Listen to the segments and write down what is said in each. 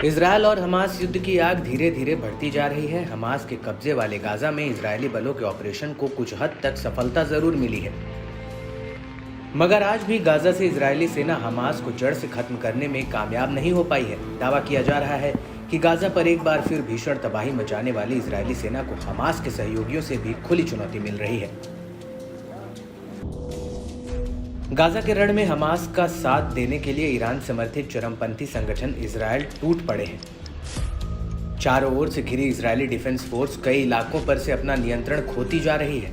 Israel और Hamas युद्ध की आग धीरे धीरे बढ़ती जा रही है। हमास के कब्जे वाले गाजा में इजरायली बलों के ऑपरेशन को कुछ हद तक सफलता जरूर मिली है, मगर आज भी गाजा से इजरायली सेना हमास को जड़ से खत्म करने में कामयाब नहीं हो पाई है। दावा किया जा रहा है कि गाजा पर एक बार फिर भीषण तबाही मचाने वाली इजरायली सेना को हमास के सहयोगियों से भी खुली चुनौती मिल रही है। गाजा के रण में हमास का साथ देने के लिए ईरान समर्थित चरमपंथी संगठन इजरायल टूट पड़े हैं। चारों ओर से घिरी इजरायली डिफेंस फोर्स कई इलाकों पर से अपना नियंत्रण खोती जा रही है।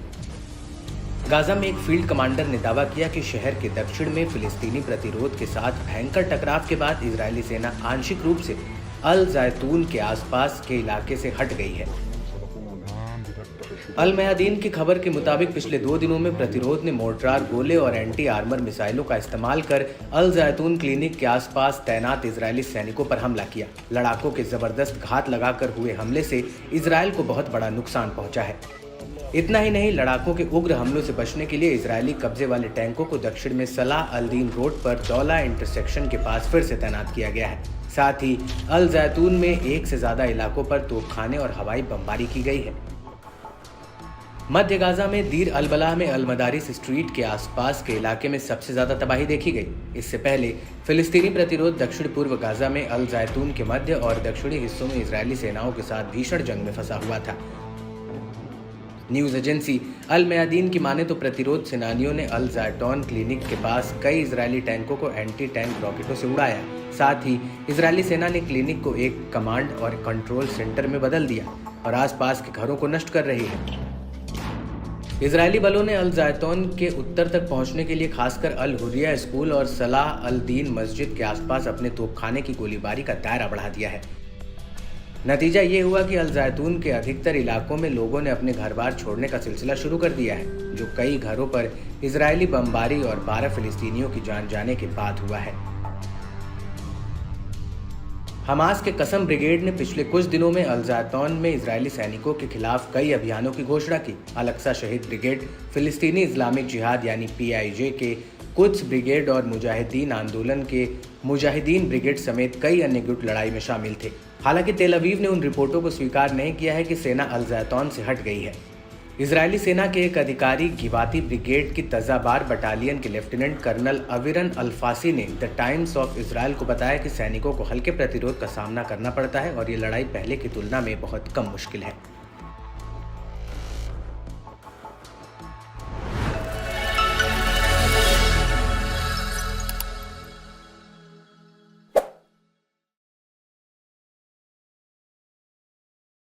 गाजा में एक फील्ड कमांडर ने दावा किया कि शहर के दक्षिण में फिलिस्तीनी प्रतिरोध के साथ भयंकर टकराव के बाद इजरायली सेना आंशिक रूप से अल जैतून के आसपास के इलाके से हट गई है। अल मयादीन की खबर के मुताबिक पिछले 2 दिनों में प्रतिरोध ने मोर्टार गोले और एंटी आर्मर मिसाइलों का इस्तेमाल कर अल जैतून क्लिनिक के आसपास तैनात इजरायली सैनिकों पर हमला किया। लड़ाकों के जबरदस्त घात लगाकर हुए हमले से इजरायल को बहुत बड़ा नुकसान पहुंचा है। इतना ही नहीं, लड़ाकों के उग्र हमलों से बचने के लिए इजरायली कब्जे वाले टैंकों को दक्षिण में सलाह अल दीन रोड पर दौला इंटरसेक्शन के पास फिर से तैनात किया गया है। साथ ही अल जैतून में 1 से ज्यादा इलाकों पर तोपखाने और हवाई बमबारी की गई है। मध्य गाजा में दीर अल बलाह में अल मदारिस स्ट्रीट के आसपास के इलाके में सबसे ज्यादा तबाही देखी गई। इससे पहले फिलिस्तीनी प्रतिरोध दक्षिण पूर्व गाजा में अल जैतून के मध्य और दक्षिणी हिस्सों में इजरायली सेनाओं के साथ भीषण जंग में फंसा हुआ था। न्यूज एजेंसी अल मयादीन की माने तो प्रतिरोध सेनानियों ने अल जैतून क्लिनिक के पास कई इजरायली टैंकों को एंटी टैंक रॉकेटों से उड़ाया। साथ ही इजरायली सेना ने क्लिनिक को एक कमांड और कंट्रोल सेंटर में बदल दिया और आसपास के घरों को नष्ट कर रही है। इजरायली बलों ने अल जैतून के उत्तर तक पहुंचने के लिए खासकर अल हुर्रिया स्कूल और सलाह अल दीन मस्जिद के आसपास अपने तोपखाने की गोलीबारी का दायरा बढ़ा दिया है। नतीजा ये हुआ कि अल जैतून के अधिकतर इलाकों में लोगों ने अपने घर बार छोड़ने का सिलसिला शुरू कर दिया है, जो कई घरों पर इजरायली बमबारी और 12 फिलिस्तीनियों की जान जाने के बाद हुआ है। हमास के कसम ब्रिगेड ने पिछले कुछ दिनों में अल जैतून में इजरायली सैनिकों के खिलाफ कई अभियानों की घोषणा की। अल-अक्सा शहीद ब्रिगेड, फिलिस्तीनी इस्लामिक जिहाद यानी PIJ के कुद्स ब्रिगेड और मुजाहिदीन आंदोलन के मुजाहिदीन ब्रिगेड समेत कई अन्य गुट लड़ाई में शामिल थे। हालांकि तेल अवीव ने उन रिपोर्टों को स्वीकार नहीं किया है कि सेना अल जैतून से हट गई है। इजरायली सेना के एक अधिकारी गिवाती ब्रिगेड की तजाबार बटालियन के लेफ्टिनेंट कर्नल अविरन अल्फासी ने द टाइम्स ऑफ इजरायल को बताया कि सैनिकों को हल्के प्रतिरोध का सामना करना पड़ता है और ये लड़ाई पहले की तुलना में बहुत कम मुश्किल है।